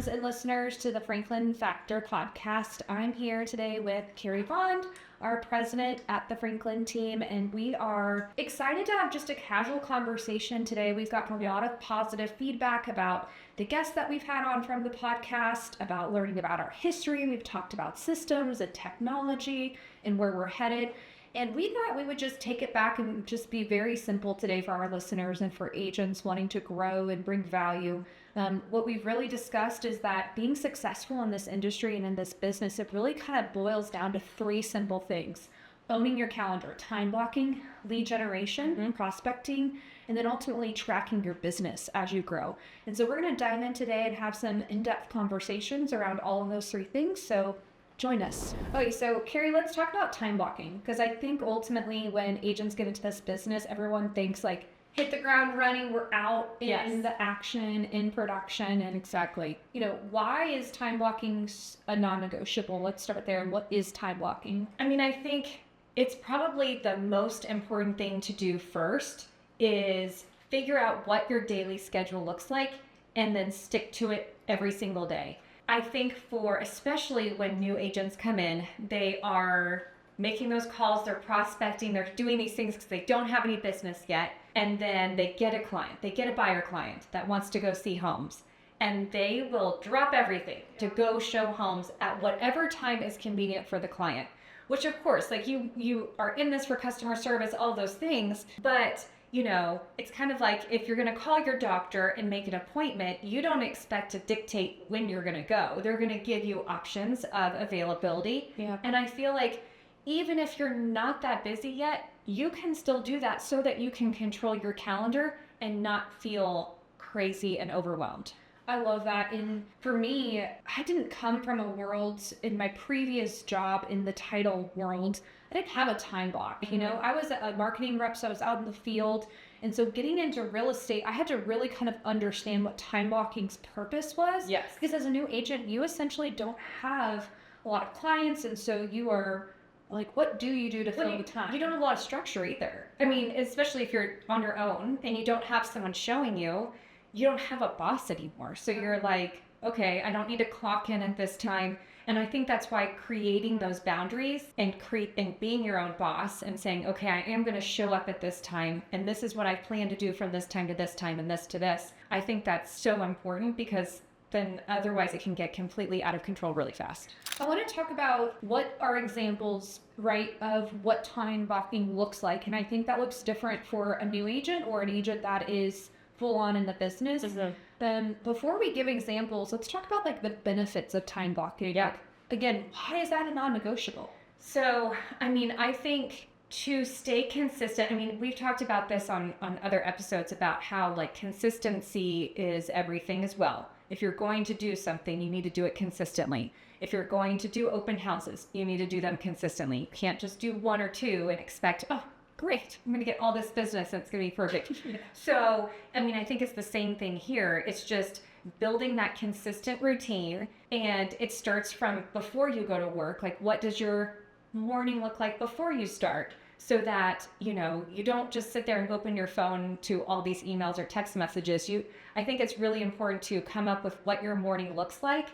friends and listeners to the Franklin Factor podcast. I'm here today with Carrie Bond, our president at the Franklin team, and we are excited to have just a casual conversation today. We've gotten a lot of positive feedback about the guests that we've had on from the podcast, about learning about our history. We've talked about systems and technology and where we're headed. And we thought we would just take it back and just be very simple today for our listeners and for agents wanting to grow and bring value. What we've really discussed is that being successful in this industry and in this business, it really kind of boils down to three simple things: owning your calendar, time blocking, lead generation, prospecting, and then ultimately tracking your business as you grow. And so we're going to dive in today and have some in-depth conversations around all of those three things. So join us. Okay, so Carrie, let's talk about time blocking, because I think ultimately when agents get into this business, everyone thinks like, hit the ground running, we're out in the action, in production. And exactly. Why is time blocking a non-negotiable? Let's start there. What is time blocking? I mean, I think it's probably the most important thing to do first is figure out what your daily schedule looks like and then stick to it every single day. I think especially when new agents come in, they are making those calls, they're prospecting, they're doing these things because they don't have any business yet. And then they get a client, they get a buyer client that wants to go see homes. And they will drop everything to go show homes at whatever time is convenient for the client. Which of course, like you are in this for customer service, all those things. But it's kind of like if you're going to call your doctor and make an appointment, you don't expect to dictate when you're going to go. They're going to give you options of availability. Yeah. And I feel like even if you're not that busy yet, you can still do that so that you can control your calendar and not feel crazy and overwhelmed. I love that. And for me, I didn't come from a world in my previous job in the title world. I didn't have a time block. I was a marketing rep, so I was out in the field. And so getting into real estate, I had to really kind of understand what time blocking's purpose was. Yes. Because as a new agent, you essentially don't have a lot of clients. And so you are like, what do you do to fill the time? You don't have a lot of structure either. I mean, especially if you're on your own and you don't have someone showing you, you don't have a boss anymore. So you're like, okay, I don't need to clock in at this time. And I think that's why creating those boundaries and being your own boss and saying, okay, I am going to show up at this time. And this is what I plan to do from this time to this time and this to this. I think that's so important because then otherwise it can get completely out of control really fast. I want to talk about what are examples, right, of what time blocking looks like. And I think that looks different for a new agent or an agent that is full on in the business. Then before we give examples, let's talk about like the benefits of time blocking. Yeah. Like, again, why is that a non-negotiable? So, I mean, I think to stay consistent, I mean, we've talked about this on other episodes about how like consistency is everything as well. If you're going to do something, you need to do it consistently. If you're going to do open houses, you need to do them consistently. You can't just do one or two and expect, oh, great, I'm going to get all this business and it's going to be perfect. So, I mean, I think it's the same thing here. It's just building that consistent routine, and it starts from before you go to work. Like, what does your morning look like before you start? So that, you don't just sit there and open your phone to all these emails or text messages. I think it's really important to come up with what your morning looks like.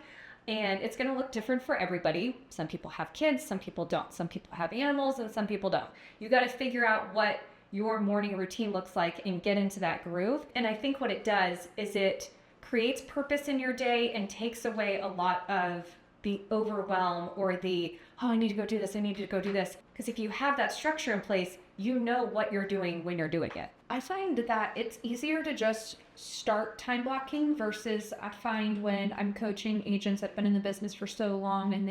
And it's going to look different for everybody. Some people have kids, some people don't. Some people have animals, and some people don't. You got to figure out what your morning routine looks like and get into that groove. And I think what it does is it creates purpose in your day and takes away a lot of the overwhelm or I need to go do this, I need to go do this. Because if you have that structure in place, you know what you're doing when you're doing it. I find that it's easier to just start time blocking versus I find when I'm coaching agents that have been in the business for so long and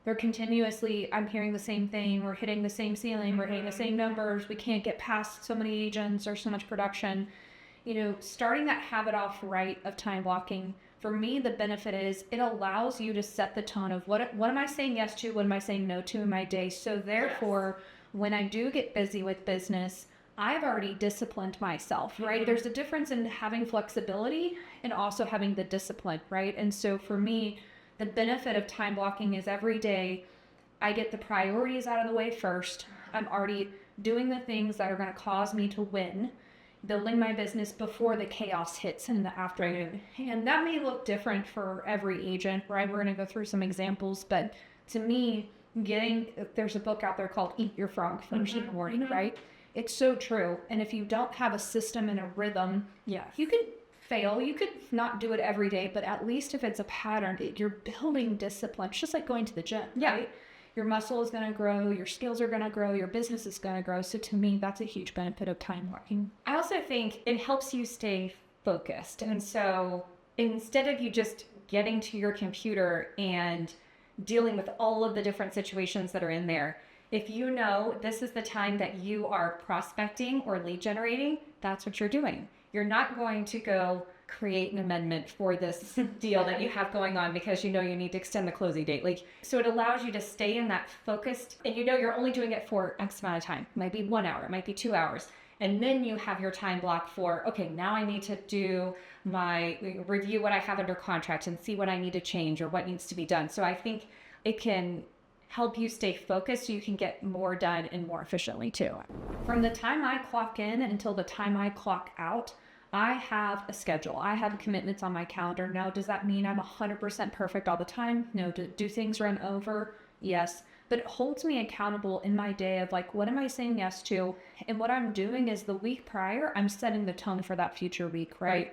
they're continuously, I'm hearing the same thing, we're hitting the same ceiling, we're hitting the same numbers, we can't get past so many agents or so much production. Starting that habit off right of time blocking, for me, the benefit is it allows you to set the tone of what am I saying yes to, what am I saying no to in my day. So therefore, when I do get busy with business, I've already disciplined myself, right? There's a difference in having flexibility and also having the discipline, right? And so for me, the benefit of time blocking is every day I get the priorities out of the way first. I'm already doing the things that are going to cause me to win. building my business before the chaos hits in the afternoon. And that may look different for every agent, right? We're going to go through some examples, but to me, there's a book out there called Eat Your Frog first in the morning, right? It's so true. And if you don't have a system and a rhythm, you could fail. You could not do it every day, but at least if it's a pattern, you're building discipline. It's just like going to the gym, right? Your muscle is going to grow, your skills are going to grow, your business is going to grow. So to me, that's a huge benefit of time blocking. I also think it helps you stay focused. And so instead of you just getting to your computer and dealing with all of the different situations that are in there, if you know this is the time that you are prospecting or lead generating, that's what you're doing. You're not going to go create an amendment for this deal that you have going on because you know you need to extend the closing date. Like, so it allows you to stay in that focused, and you know you're only doing it for X amount of time. It might be 1 hour, it might be 2 hours. And then you have your time block for, okay, now I need to review what I have under contract and see what I need to change or what needs to be done. So I think it can help you stay focused so you can get more done and more efficiently too. From the time I clock in until the time I clock out, I have a schedule. I have commitments on my calendar. Now, does that mean I'm 100% perfect all the time? No. Do things run over? Yes. But it holds me accountable in my day of like, what am I saying yes to? And what I'm doing is the week prior, I'm setting the tone for that future week, right?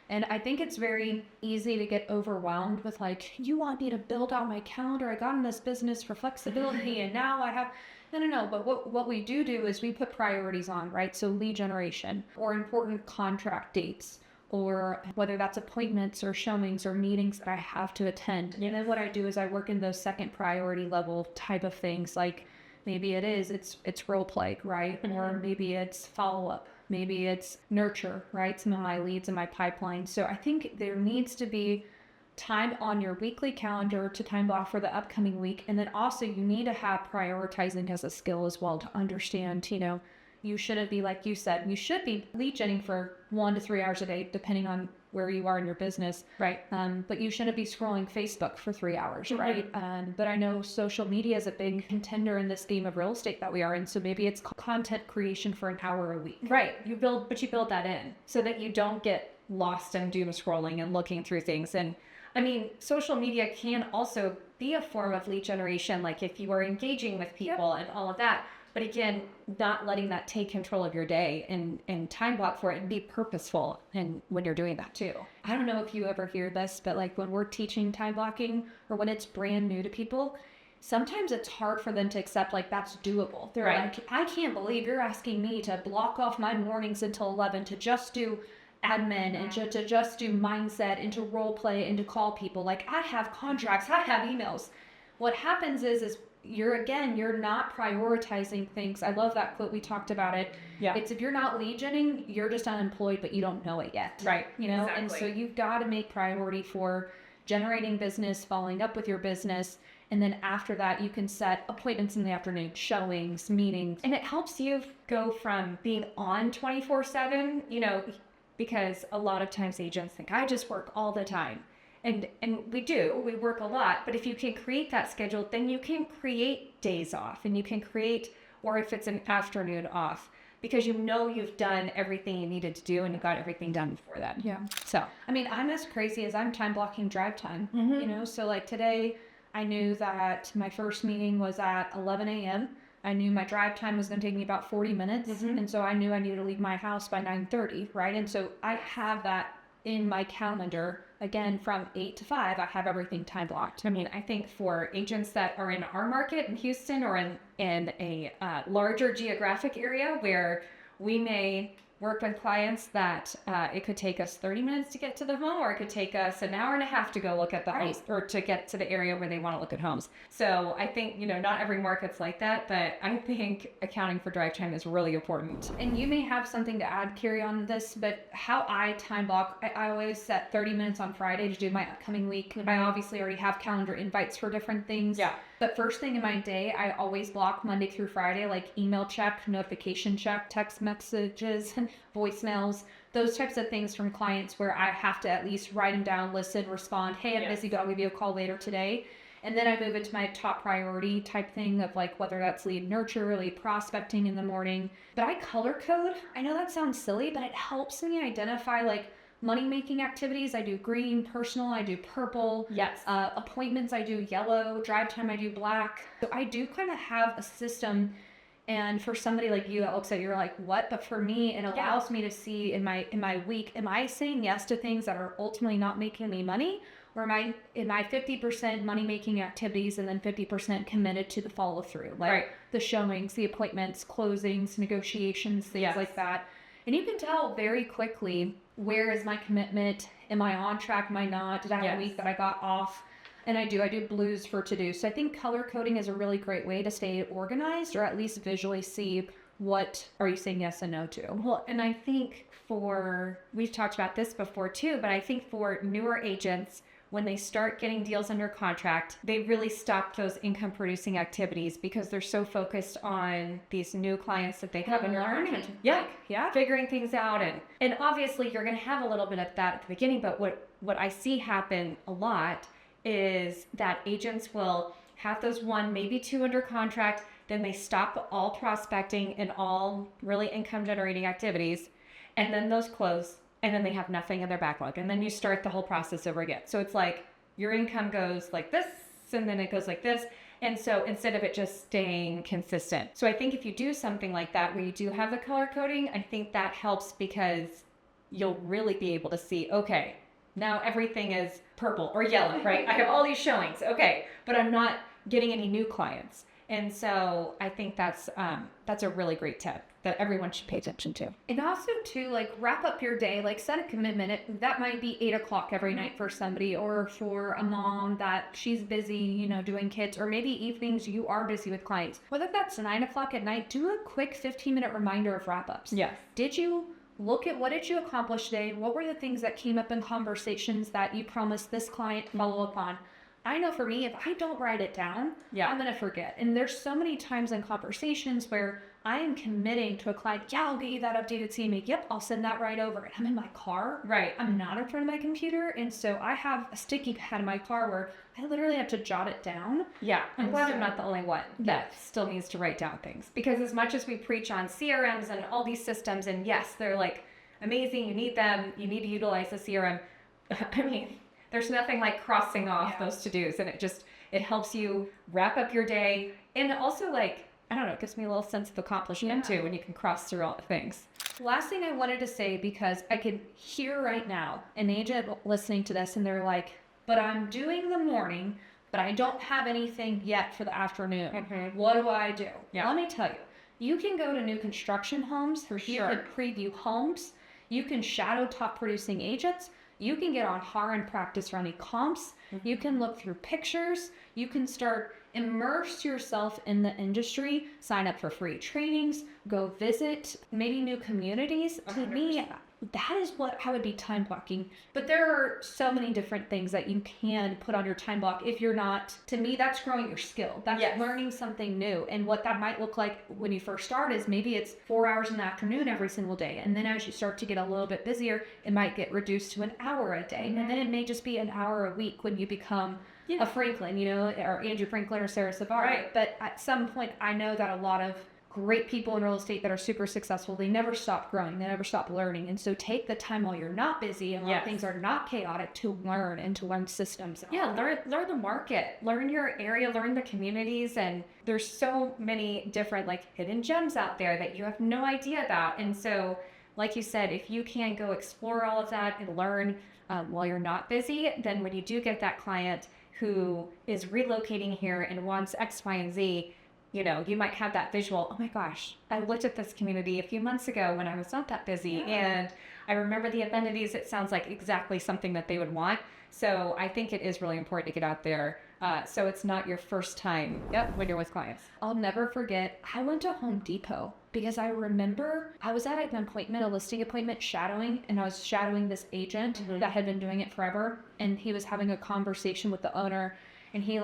And I think it's very easy to get overwhelmed with like, you want me to build out my calendar. I got in this business for flexibility and now I have... No. But what we do is we put priorities on, right? So lead generation or important contract dates, or whether that's appointments or showings or meetings that I have to attend. And then what I do is I work in those second priority level type of things. Like maybe it's role play, right? Or maybe it's follow up. Maybe it's nurture, right? Some of my leads in my pipeline. So I think there needs to be time on your weekly calendar to time block for the upcoming week. And then also you need to have prioritizing as a skill as well to understand, you shouldn't be, like you said, you should be lead genning for 1 to 3 hours a day, depending on where you are in your business. Right. But you shouldn't be scrolling Facebook for 3 hours, right? But I know social media is a big contender in this game of real estate that we are in. So maybe it's content creation for an hour a week. Right. You build that in so that you don't get lost in doom scrolling and looking through things. And I mean, social media can also be a form of lead generation, like if you are engaging with people and all of that. But again, not letting that take control of your day and time block for it and be purposeful and when you're doing that too. I don't know if you ever hear this, but like when we're teaching time blocking or when it's brand new to people, sometimes it's hard for them to accept like that's doable. They're like, I can't believe you're asking me to block off my mornings until 11 to just do admin and to just do mindset and to role play and to call people. Like I have contracts, I have emails. What happens is you're not prioritizing things. I love that quote. We talked about it. Yeah. It's if you're not lead genning, you're just unemployed, but you don't know it yet. Right. Exactly. And so you've got to make priority for generating business, following up with your business. And then after that, you can set appointments in the afternoon, showings, meetings. And it helps you go from being on 24/7, because a lot of times agents think I just work all the time. And we work a lot, but if you can create that schedule, then you can create days off and you can create, or if it's an afternoon off, because you've done everything you needed to do and you got everything done before that. Yeah. So, I mean, I'm as crazy as I'm time blocking drive time, Mm-hmm. So like today I knew that my first meeting was at 11 a.m. I knew my drive time was going to take me about 40 minutes. Mm-hmm. And so I knew I needed to leave my house by 9:30, right? And so I have that in my calendar. Again, from 8 to 5, I have everything time blocked. I mean, I think for agents that are in our market in Houston or in a larger geographic area where we may work with clients that it could take us 30 minutes to get to the home, or it could take us an hour and a half to go look at the house or to get to the area where they want to look at homes. So I think, not every market's like that, but I think accounting for drive time is really important. And you may have something to add, Carrie, on this, but how I time block, I always set 30 minutes on Friday to do my upcoming week. I obviously already have calendar invites for different things. Yeah. But first thing in my day, I always block Monday through Friday, like email check, notification check, text messages, voicemails, those types of things from clients where I have to at least write them down, listen, respond. Hey, I'm busy, but I'll give you a call later today. And then I move into my top priority type thing of like whether that's lead nurture, lead prospecting in the morning. But I color code. I know that sounds silly, but it helps me identify like money making activities. I do green, personal, I do purple. Yes. Appointments, I do yellow. Drive time, I do black. So I do kind of have a system. And for somebody like you that looks at it, you're like, what? But for me, it allows me to see in my week, am I saying yes to things that are ultimately not making me money? Or am I 50% money making activities and then 50% committed to the follow through? Like the showings, the appointments, closings, negotiations, things like that. And you can tell very quickly, where is my commitment? Am I on track? Am I not? Did I have a week that I got off? And I do blues for to-do. So I think color coding is a really great way to stay organized, or at least visually see what are you saying yes and no to. Well, and I think we've talked about this before too, but I think for newer agents, when they start getting deals under contract, they really stop those income producing activities because they're so focused on these new clients that they haven't learned. Figuring things out. And obviously you're going to have a little bit of that at the beginning, but what I see happen a lot is that agents will have those one, maybe two under contract, then they stop all prospecting and all really income generating activities, and then those close, and then they have nothing in their backlog, and then you start the whole process over again. So it's like your income goes like this, and then it goes like this, and so instead of it just staying consistent. So I think if you do something like that where you do have the color coding, I think that helps because you'll really be able to see, okay, now everything is purple or yellow, right? I have all these showings, okay, but I'm not getting any new clients. And so I think that's a really great tip that everyone should pay attention to. And also to like wrap up your day, like set a commitment. That might be 8:00 every night for somebody, or for a mom that she's busy, doing kids, or maybe evenings you are busy with clients. Whether that's 9:00 at night, do a quick 15-minute reminder of wrap-ups. Yes. Did you look at what did you accomplish today? What were the things that came up in conversations that you promised this client follow up on? I know for me, if I don't write it down, I'm going to forget. And there's so many times in conversations where I am committing to a client, I'll get you that updated CMA. Yep, I'll send that right over. And I'm in my car. Right. I'm not in front of my computer. And so I have a sticky pad in my car where I literally have to jot it down. Yeah, I'm glad I'm not the only one that still needs to write down things. Because as much as we preach on CRMs and all these systems, and yes, they're like amazing, you need them, you need to utilize the CRM. I mean, there's nothing like crossing off those to-dos, and it helps you wrap up your day. And also, like, I don't know, it gives me a little sense of accomplishment too when you can cross through all the things. Last thing I wanted to say, because I can hear right now an agent listening to this and they're like, but I'm doing the morning, but I don't have anything yet for the afternoon. Mm-hmm. What do I do? Yeah. Let me tell you, you can go to new construction homes. You can preview homes. You can shadow top producing agents. You can get on HAR and practice running comps. Mm-hmm. You can look through pictures. You can start immerse yourself in the industry, sign up for free trainings, go visit maybe new communities. 100%. To me, that is what I would be time blocking. But there are so many different things that you can put on your time block if you're not. To me, that's growing your skill. That's learning something new. And what that might look like when you first start is maybe it's 4 hours in the afternoon every single day. And then as you start to get a little bit busier, it might get reduced to an hour a day. Mm-hmm. And then it may just be an hour a week when you become a Franklin, or Andrew Franklin or Sarah Savard. Right. But at some point, I know that a lot of great people in real estate that are super successful, they never stop growing, they never stop learning. And so take the time while you're not busy and while things are not chaotic to learn and to learn systems. Learn the market, learn your area, learn the communities. And there's so many different like hidden gems out there that you have no idea about. And so, like you said, if you can go explore all of that and learn while you're not busy, then when you do get that client who is relocating here and wants X, Y, and Z, you might have that visual, oh my gosh, I looked at this community a few months ago when I was not that busy, and I remember the amenities. It sounds like exactly something that they would want. So I think it is really important to get out there so it's not your first time when you're with clients. I'll never forget, I went to Home Depot because I remember I was at an appointment, a listing appointment, shadowing, and I was shadowing this agent that had been doing it forever, and he was having a conversation with the owner, and he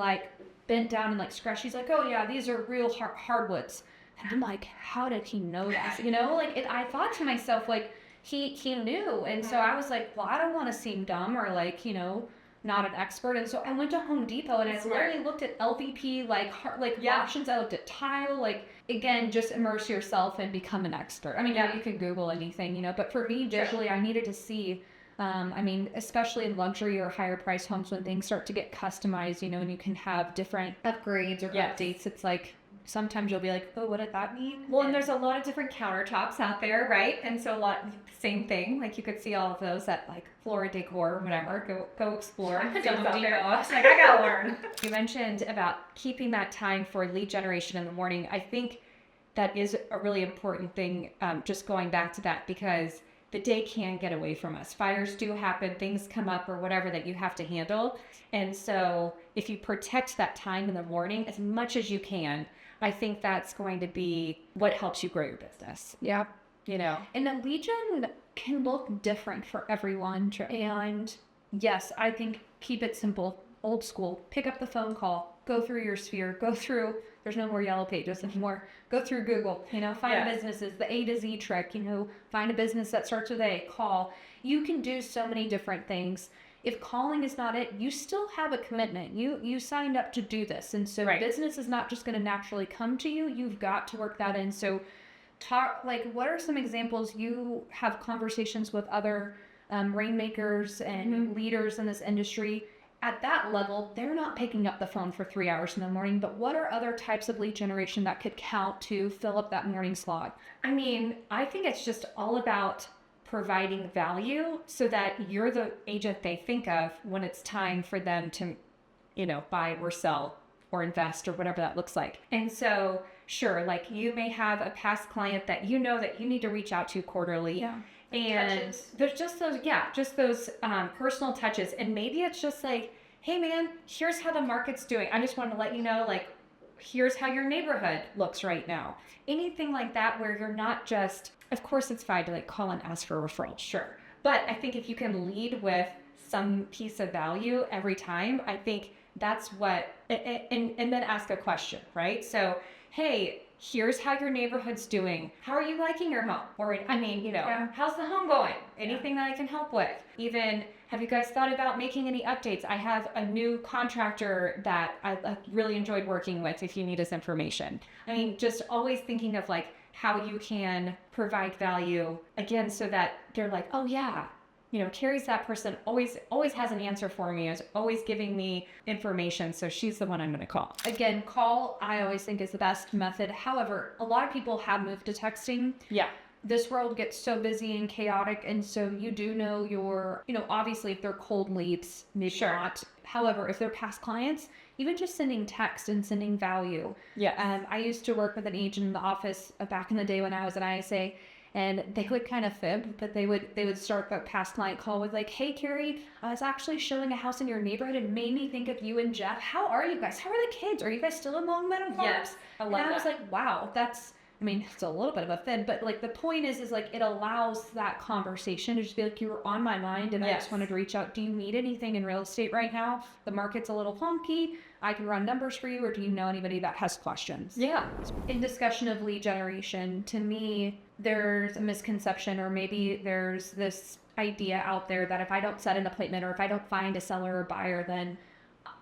bent down and scratched. He's like, oh yeah, these are real hardwoods. And I'm like, how did he know that? I thought to myself, he knew. And so I was like, well, I don't want to seem dumb or not an expert. And so I went to Home Depot and I literally looked at LVP, options. I looked at tile, again, just immerse yourself and become an expert. I mean, yeah, you can Google anything, but for me, visually, I needed to see, especially in luxury or higher price homes when things start to get customized, and you can have different upgrades or updates. It's like, sometimes you'll be like, oh, what did that mean? Well, and there's a lot of different countertops out there, right? And so same thing. Like you could see all of those at like Flora Decor or whatever. Go explore. I was like, I gotta learn. You mentioned about keeping that time for lead generation in the morning. I think that is a really important thing, just going back to that, because the day can get away from us. Fires do happen, things come up or whatever that you have to handle. And so if you protect that time in the morning as much as you can, I think that's going to be what helps you grow your business. Yeah. And the lead gen can look different for everyone. Sure. And yes, I think keep it simple, old school. Pick up the phone call, go through your sphere, there's no more yellow pages anymore. Go through Google, find businesses, the A to Z trick, find a business that starts with A, call. You can do so many different things. If calling is not it, you still have a commitment. You signed up to do this. And so business is not just going to naturally come to you. You've got to work that in. So what are some examples you have conversations with other rainmakers and leaders in this industry? At that level, they're not picking up the phone for 3 hours in the morning, but what are other types of lead generation that could count to fill up that morning slot? I think it's just all about providing value so that you're the agent they think of when it's time for them to, buy or sell or invest or whatever that looks like. And so, sure, you may have a past client that that you need to reach out to quarterly. Yeah. And there's just those personal touches. And maybe it's just like, hey man, here's how the market's doing. I just want to let you know, here's how your neighborhood looks right now. Anything like that where you're not just, of course it's fine to call and ask for a referral, sure. But I think if you can lead with some piece of value every time, I think that's what, and then ask a question, right? So, hey, here's how your neighborhood's doing. How are you liking your home? Or, how's the home going? Anything that I can help with? Even, have you guys thought about making any updates? I have a new contractor that I really enjoyed working with if you need his information. Just always thinking of how you can provide value, again, so that they're like, oh yeah, Carrie's that person, always has an answer for me, is always giving me information, so she's the one I'm going to call. Again, call, I always think, is the best method. However, a lot of people have moved to texting. Yeah. This world gets so busy and chaotic, and so you do know your, obviously if they're cold leads, maybe not. However, if they're past clients, even just sending text and sending value. Yeah. I used to work with an agent in the office back in the day when I was at ISA, and they would kind of fib, but they would start the past client call with hey Carrie, I was actually showing a house in your neighborhood and made me think of you and Jeff. How are you guys? How are the kids? Are you guys still in Long Meadow Farms? Yes, I love that. I was like, wow, that's, it's a little bit of a fib, but the point is it allows that conversation to just be you were on my mind and I just wanted to reach out. Do you need anything in real estate right now? The market's a little funky. I can run numbers for you, or do you know anybody that has questions? Yeah. In discussion of lead generation, to me, there's a misconception, or maybe there's this idea out there that if I don't set an appointment or if I don't find a seller or buyer, then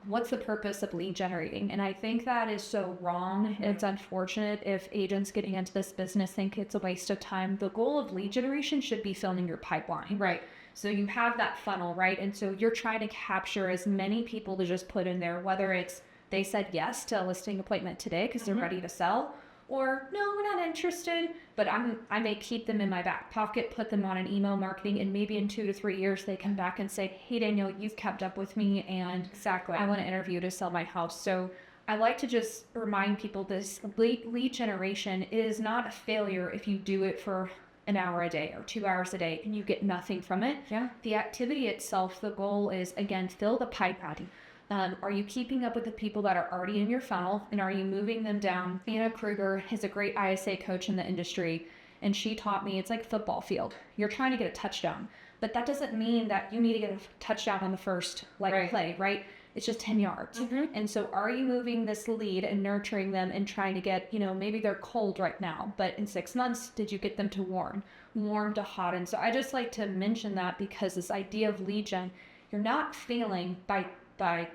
what's the purpose of lead generating? And I think that is so wrong. Mm-hmm. It's unfortunate if agents getting into this business think it's a waste of time. The goal of lead generation should be filling your pipeline. Right. So you have that funnel, right? And so you're trying to capture as many people to just put in there, whether it's they said yes to a listing appointment today because they're ready to sell, or no, we're not interested, but I may keep them in my back pocket, put them on an email marketing, and maybe in 2 to 3 years they come back and say, hey Danielle, you've kept up with me and I want to interview to sell my house. So I like to just remind people this lead generation is not a failure if you do it for an hour a day or 2 hours a day and you get nothing from it. Yeah. The activity itself, the goal is, again, fill the pipeline. Are you keeping up with the people that are already in your funnel, and are you moving them down? Anna Kruger is a great ISA coach in the industry, and she taught me it's like a football field. You're trying to get a touchdown, but that doesn't mean that you need to get a touchdown on the first play, right? It's just 10 yards. Mm-hmm. And so are you moving this lead and nurturing them and trying to get, maybe they're cold right now, but in 6 months, did you get them to warm to hot? And so I just like to mention that because this idea of lead gen you're not failing by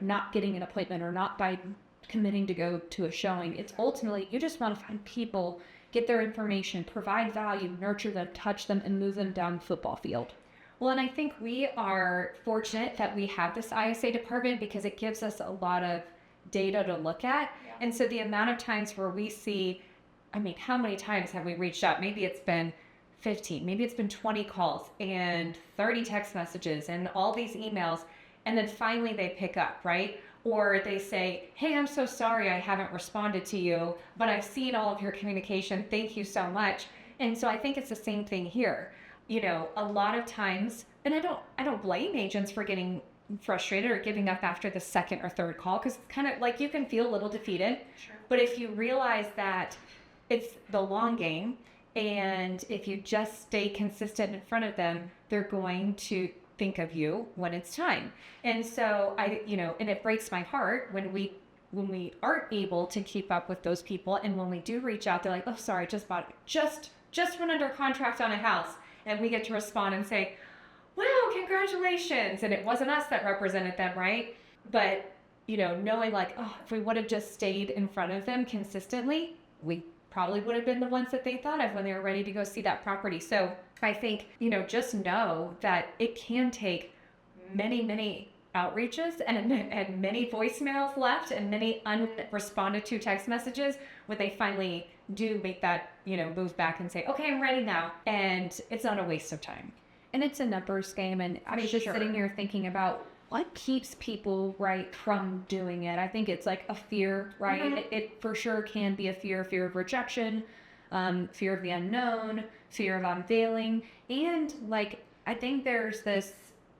not getting an appointment or not by committing to go to a showing. It's ultimately, you just want to find people, get their information, provide value, nurture them, touch them, and move them down the football field. Well, and I think we are fortunate that we have this ISA department because it gives us a lot of data to look at. Yeah. And so the amount of times where we see, I mean, how many times have we reached out? Maybe it's been 15, maybe it's been 20 calls and 30 text messages and all these emails. And then finally they pick up, right? Or they say, hey, I'm so sorry I haven't responded to you, but I've seen all of your communication. Thank you so much. And so I think it's the same thing here. You know, a lot of times, and I don't blame agents for getting frustrated or giving up after the second or third call, because it's kind of like you can feel a little defeated. Sure. But if you realize that it's the long game, and if you just stay consistent in front of them, they're going to think of you when it's time. And so and it breaks my heart when we aren't able to keep up with those people. And when we do reach out, they're like, oh, sorry, just went under contract on a house. And we get to respond and say, wow, congratulations. And it wasn't us that represented them, right? But, knowing like, oh, if we would have just stayed in front of them consistently, we probably would have been the ones that they thought of when they were ready to go see that property. So I think, just know that it can take many, many outreaches and many voicemails left and many unresponded to text messages when they finally do make that, move back and say, okay, I'm ready now. And it's not a waste of time. And it's a numbers game. And I was just sitting here thinking about what keeps people from doing it. I think it's like a fear, right? Mm-hmm. It for sure can be a fear of rejection, fear of the unknown, fear of unveiling. And I think there's this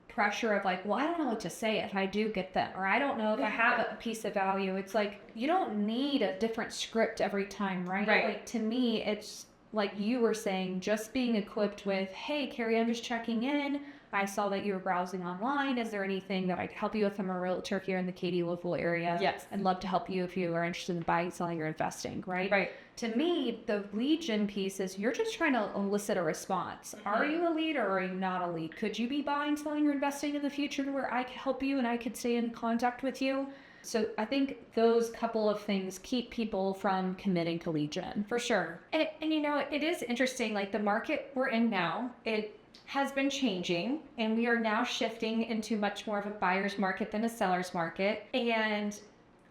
pressure of well, I don't know what to say if I do get them, or I don't know if I have a piece of value. It's you don't need a different script every time, right? Right. To me, it's like you were saying, just being equipped with, hey, Carrie, I'm just checking in. I saw that you were browsing online. Is there anything that I can help you with? I'm a realtor here in the Katy local area. Yes. I'd love to help you if you are interested in buying, selling, or investing, right? Right. To me, the lead gen piece is you're just trying to elicit a response. Mm-hmm. Are you a lead or are you not a lead? Could you be buying, selling, or investing in the future where I could help you and I could stay in contact with you? So I think those couple of things keep people from committing to lead gen. For sure. And it is interesting, the market we're in now, it has been changing, and we are now shifting into much more of a buyer's market than a seller's market. And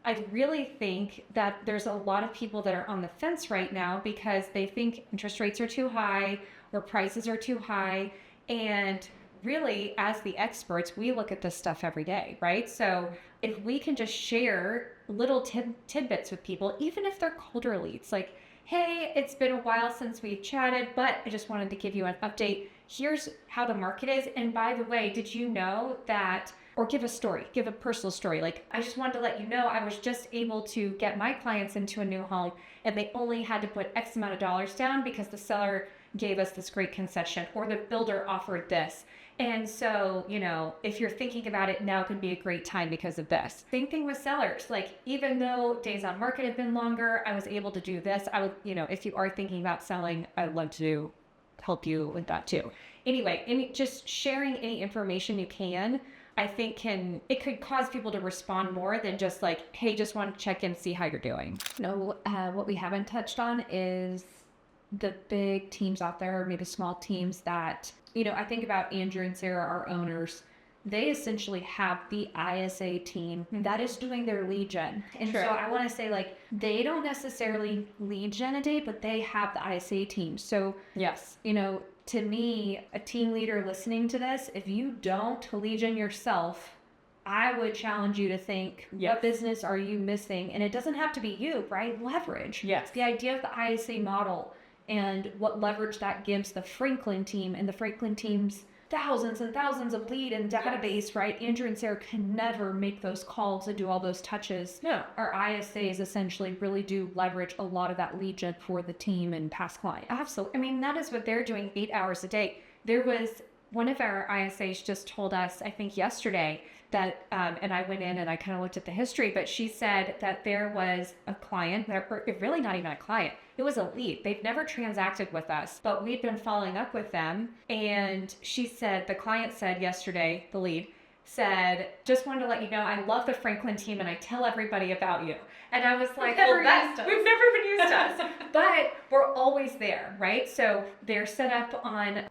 I really think that there's a lot of people that are on the fence right now because they think interest rates are too high or prices are too high. And really, as the experts, we look at this stuff every day, right? So if we can just share little tidbits with people, even if they're colder leads, hey, it's been a while since we've chatted, but I just wanted to give you an update. Here's how the market is. And by the way, did you know that, or give a personal story. I just wanted to let you know I was just able to get my clients into a new home and they only had to put X amount of dollars down because the seller gave us this great concession or the builder offered this. And so, if you're thinking about it, now could be a great time because of this. Same thing with sellers. Even though days on market have been longer, I was able to do this. I would, if you are thinking about selling, I'd love to help you with that too. Anyway, just sharing any information you can, I think it could cause people to respond more than just hey, just want to check in, see how you're doing. What we haven't touched on is the big teams out there, or maybe small teams that, I think about Andrew and Sarah, our owners. They essentially have the ISA team that is doing their lead gen. And so I want to say they don't necessarily lead gen a day, but they have the ISA team. So yes, to me, a team leader listening to this, if you don't lead gen yourself, I would challenge you to think, what business are you missing? And it doesn't have to be you, right? Leverage. Yes. The idea of the ISA model and what leverage that gives the Franklin team, and the Franklin team's thousands and thousands of lead and database, right? Andrew and Sarah can never make those calls and do all those touches. No. Our ISAs essentially really do leverage a lot of that lead gen for the team and past clients. Absolutely. That is what they're doing 8 hours a day. There was one of our ISAs just told us, I think yesterday, that, and I went in and I kind of looked at the history, but she said that there was a client, really not even a client, it was a lead. They've never transacted with us, but we've been following up with them. And she said, the client said yesterday, the lead, said, just wanted to let you know I love the Franklin team and I tell everybody about you. And I was like, We've never been used us. But we're always there, right? So they're set up on,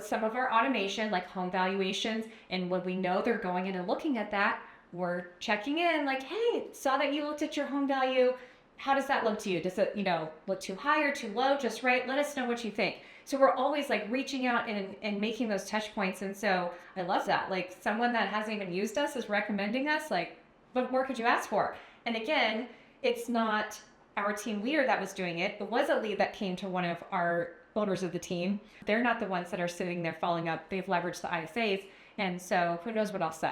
some of our automation, like home valuations. And when we know they're going in and looking at that, we're checking in like, hey, saw that you looked at your home value. How does that look to you? Does it, look too high or too low? Just right. Let us know what you think. So we're always like reaching out and making those touch points. And so I love that. Like someone that hasn't even used us is recommending us. Like, what more could you ask for? And again, it's not our team leader that was doing it. It was a lead that came to one of our owners of the team. They're not the ones that are sitting there following up. They've leveraged the ISAs. And so who knows what else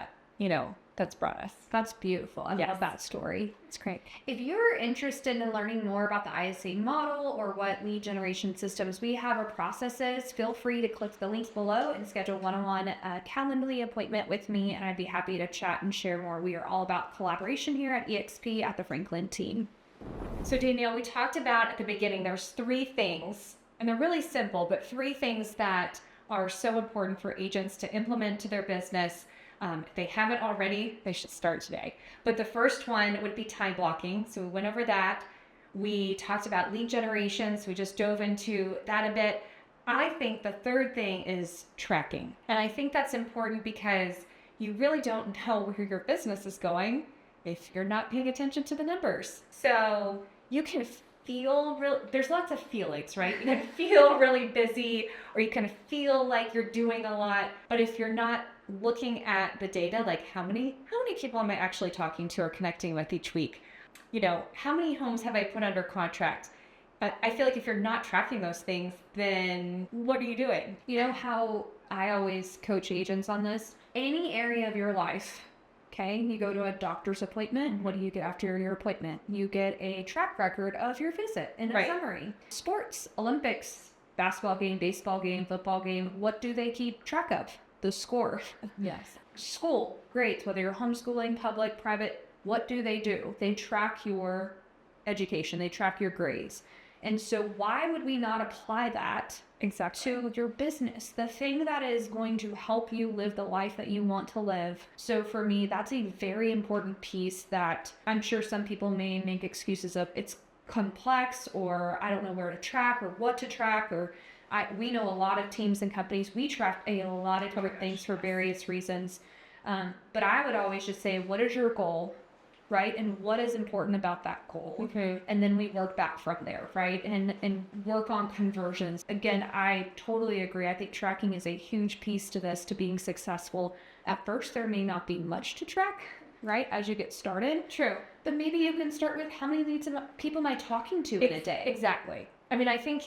that's brought us. That's beautiful. I love that story. It's great. If you're interested in learning more about the ISA model or what lead generation systems we have or processes, feel free to click the links below and schedule one-on-one Calendly appointment with me, and I'd be happy to chat and share more. We are all about collaboration here at EXP at the Franklin team. So Danielle, we talked about at the beginning, there's 3 things, and they're really simple, but 3 things that are so important for agents to implement to their business. If they haven't already, they should start today. But the first one would be time blocking. So we went over that. We talked about lead generation. So we just dove into that a bit. I think the third thing is tracking. And I think that's important because you really don't know where your business is going if you're not paying attention to the numbers. So you can there's lots of feelings, right? You can feel really busy, or you can feel like you're doing a lot. But if you're not looking at the data, like how many people am I actually talking to or connecting with each week? How many homes have I put under contract? I feel like if you're not tracking those things, then what are you doing? You know how I always coach agents on this? Any area of your life, okay, you go to a doctor's appointment. What do you get after your appointment? You get a track record of your visit and a summary. Sports, Olympics, basketball game, baseball game, football game, what do they keep track of? The score. Yes. School, great. Whether you're homeschooling, public, private, what do? They track your education. They track your grades. And so why would we not apply that to your business? The thing that is going to help you live the life that you want to live. So for me, that's a very important piece that I'm sure some people may make excuses of. It's complex, or I don't know where to track or what to track, or we know a lot of teams and companies, we track a lot of different things for various reasons. But I would always just say, what is your goal, right? And what is important about that goal? Okay. And then we work back from there, right? And work on conversions. Again, I totally agree. I think tracking is a huge piece to this, to being successful. At first, there may not be much to track, right? As you get started. True. But maybe you can start with how many leads people am I talking to in a day? Exactly. I mean, I think,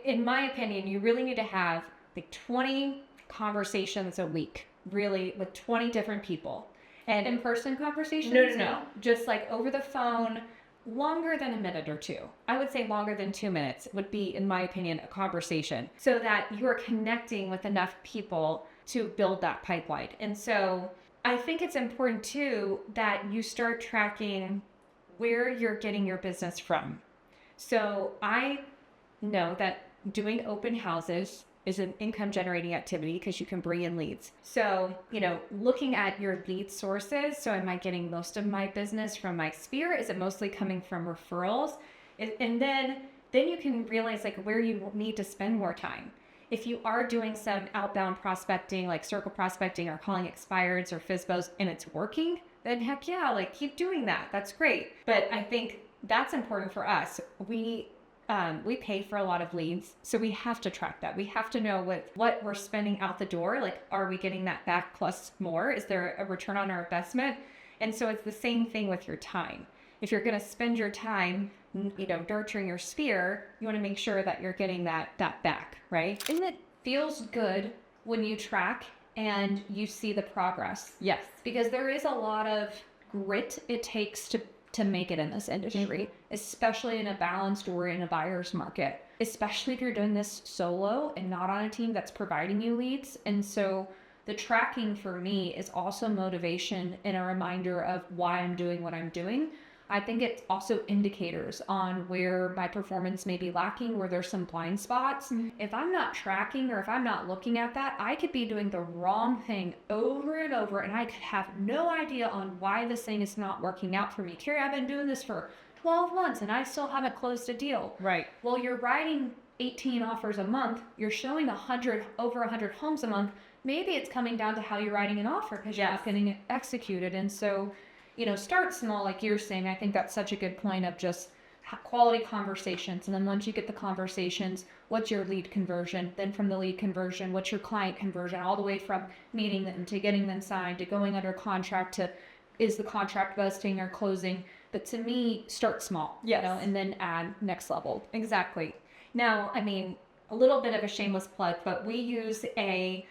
in my opinion, you really need to have like 20 conversations a week, really, with 20 different people. And In-person conversations? No. Just like over the phone, longer than a minute or 2. I would say longer than 2 minutes would be, in my opinion, a conversation, so that you are connecting with enough people to build that pipeline. And so I think it's important too that you start tracking where you're getting your business from. So I know that doing open houses is an income generating activity because you can bring in leads. So, looking at your lead sources. So am I getting most of my business from my sphere? Is it mostly coming from referrals? And then you can realize like where you need to spend more time. If you are doing some outbound prospecting, like circle prospecting or calling expireds or FSBOs, and it's working, then heck yeah, like keep doing that. That's great. But I think that's important for us. We pay for a lot of leads, so we have to track that. We have to know what we're spending out the door. Like, are we getting that back plus more? Is there a return on our investment? And so it's the same thing with your time. If you're going to spend your time, nurturing your sphere, you want to make sure that you're getting that back, right? And it feels good when you track and you see the progress. Yes. Because there is a lot of grit it takes to make it in this industry, especially in a balanced or in a buyer's market, especially if you're doing this solo and not on a team that's providing you leads. And so the tracking for me is also motivation and a reminder of why I'm doing what I'm doing. I think it's also indicators on where my performance may be lacking, where there's some blind spots. If I'm not tracking or if I'm not looking at that, I could be doing the wrong thing over and over, and I could have no idea on why this thing is not working out for me. Carrie, I've been doing this for 12 months and I still haven't closed a deal. Right. Well, you're writing 18 offers a month. You're showing over 100 homes a month. Maybe it's coming down to how you're writing an offer because you're not getting it executed. And so, start small, like you're saying. I think that's such a good point of just quality conversations. And then once you get the conversations, what's your lead conversion? Then from the lead conversion, what's your client conversion? All the way from meeting them to getting them signed to going under contract to is the contract vesting or closing. But to me, start small, and then add next level. Exactly. Now, I mean, a little bit of a shameless plug, but we use a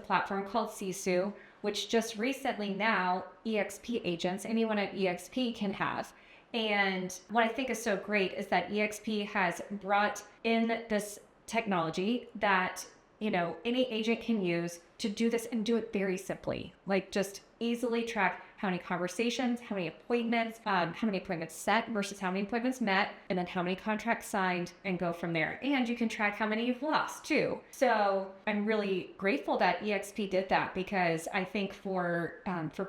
platform called Sisu, which just recently now EXP agents, anyone at EXP can have. And what I think is so great is that EXP has brought in this technology that, any agent can use to do this and do it very simply. Like just easily track how many conversations, how many appointments set versus how many appointments met, and then how many contracts signed, and go from there. And you can track how many you've lost too. So I'm really grateful that EXP did that, because I think for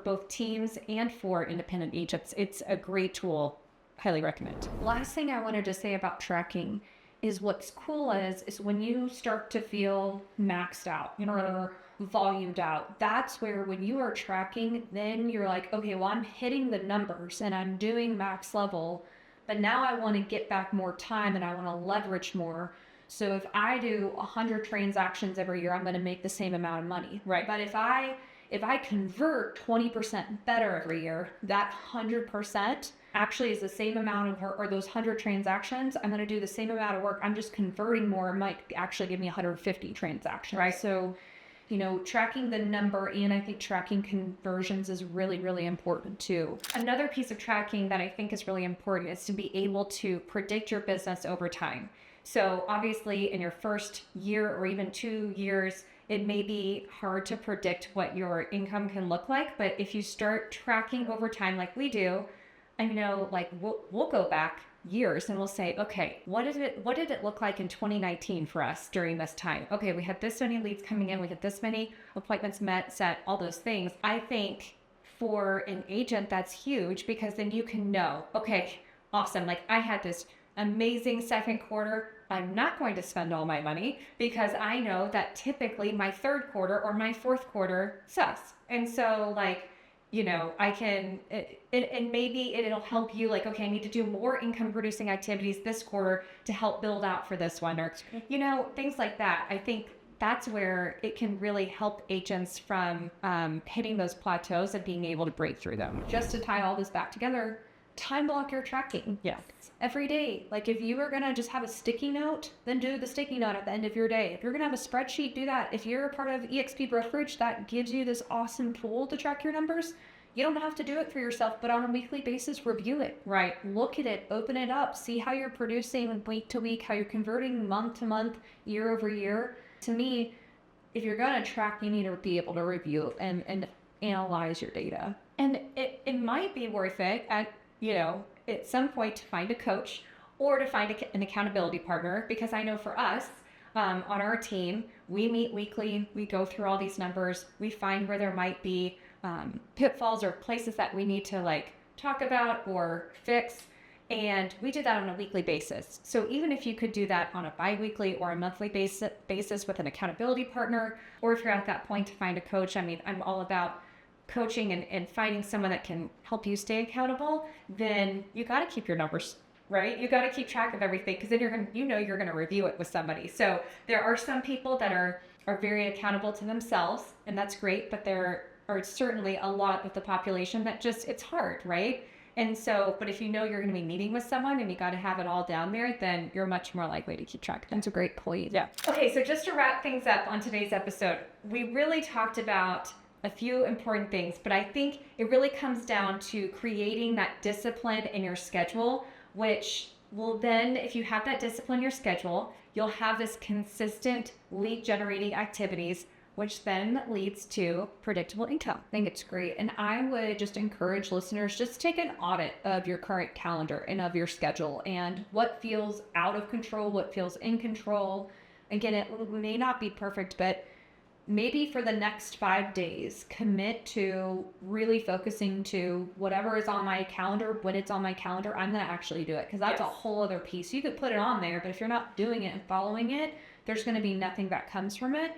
both teams and for independent agents, it's a great tool. Highly recommend. Last thing I wanted to say about tracking is what's cool is when you start to feel maxed out, or volumed out. That's where when you are tracking, then you're like, okay, well, I'm hitting the numbers and I'm doing max level, but now I want to get back more time and I want to leverage more. So if I do 100 transactions every year, I'm going to make the same amount of money. Right. But if I convert 20% better every year, that 100% actually is the same amount of work, or those 100 transactions, I'm going to do the same amount of work. I'm just converting more. It might actually give me 150 transactions. Right. So, tracking the number, and I think tracking conversions is really, really important too. Another piece of tracking that I think is really important is to be able to predict your business over time. So obviously in your first year or even 2 years, it may be hard to predict what your income can look like, but if you start tracking over time like we do, I know like we'll go back years and we'll say, okay, what did it look like in 2019 for us during this time? Okay, we had this many leads coming in, we had this many appointments set, all those things. I think for an agent, that's huge, because then you can know, okay, awesome, like I had this amazing second quarter. I'm not going to spend all my money because I know that typically my third quarter or my fourth quarter sucks. And so I can, and maybe it'll help you like, okay, I need to do more income producing activities this quarter to help build out for this one, or, things like that. I think that's where it can really help agents from hitting those plateaus and being able to break through them. Just to tie all this back together, time block your tracking. Yes. Every day. Like if you are going to just have a sticky note, then do the sticky note at the end of your day. If you're going to have a spreadsheet, do that. If you're a part of EXP brokerage, that gives you this awesome tool to track your numbers. You don't have to do it for yourself, but on a weekly basis, review it. Right. Look at it, open it up, see how you're producing week to week, how you're converting month to month, year over year. To me, if you're going to track, you need to be able to review and analyze your data. And it might be worth it at some point to find a coach or to find an accountability partner, because I know for us on our team, we meet weekly, we go through all these numbers, we find where there might be pitfalls or places that we need to talk about or fix. And we do that on a weekly basis. So even if you could do that on a bi-weekly or a monthly basis with an accountability partner, or if you're at that point to find a coach, I mean, I'm all about coaching and finding someone that can help you stay accountable, then you got to keep your numbers, right? You got to keep track of everything, because then you're going to review it with somebody. So there are some people that are very accountable to themselves, and that's great, but there are certainly a lot of the population that just, it's hard, right? And so, but if you're going to be meeting with someone and you got to have it all down there, then you're much more likely to keep track of it. That's a great point. Yeah. Okay, so just to wrap things up on today's episode, we really talked about a few important things, but I think it really comes down to creating that discipline in your schedule, which will then, if you have that discipline in your schedule, you'll have this consistent lead generating activities which then leads to predictable income. I think it's great. And I would just encourage listeners, just take an audit of your current calendar and of your schedule and what feels out of control, what feels in control. Again, it may not be perfect, but maybe for the next 5 days, commit to really focusing to whatever is on my calendar. When it's on my calendar, I'm going to actually do it, because that's a whole other piece. You could put it on there, but if you're not doing it and following it, there's going to be nothing that comes from it.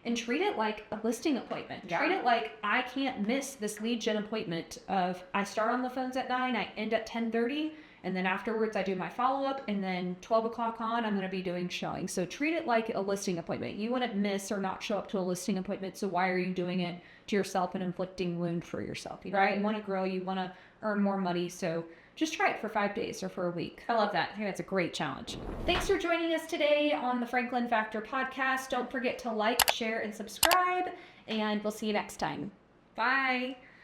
And treat it like a listing appointment. Yeah. Treat it like I can't miss this lead gen appointment of I start on the phones at 9, I end at 10:30, and then afterwards I do my follow-up, and then 12 o'clock on, I'm going to be doing showing. So treat it like a listing appointment. You wouldn't miss or not show up to a listing appointment, so why are you doing it to yourself and inflicting wound for yourself? You know, Right. You want to grow, you want to earn more money, so just try it for 5 days or for a week. I love that. I think that's a great challenge. Thanks for joining us today on the Franklin Factor podcast. Don't forget to like, share, and subscribe, and we'll see you next time. Bye.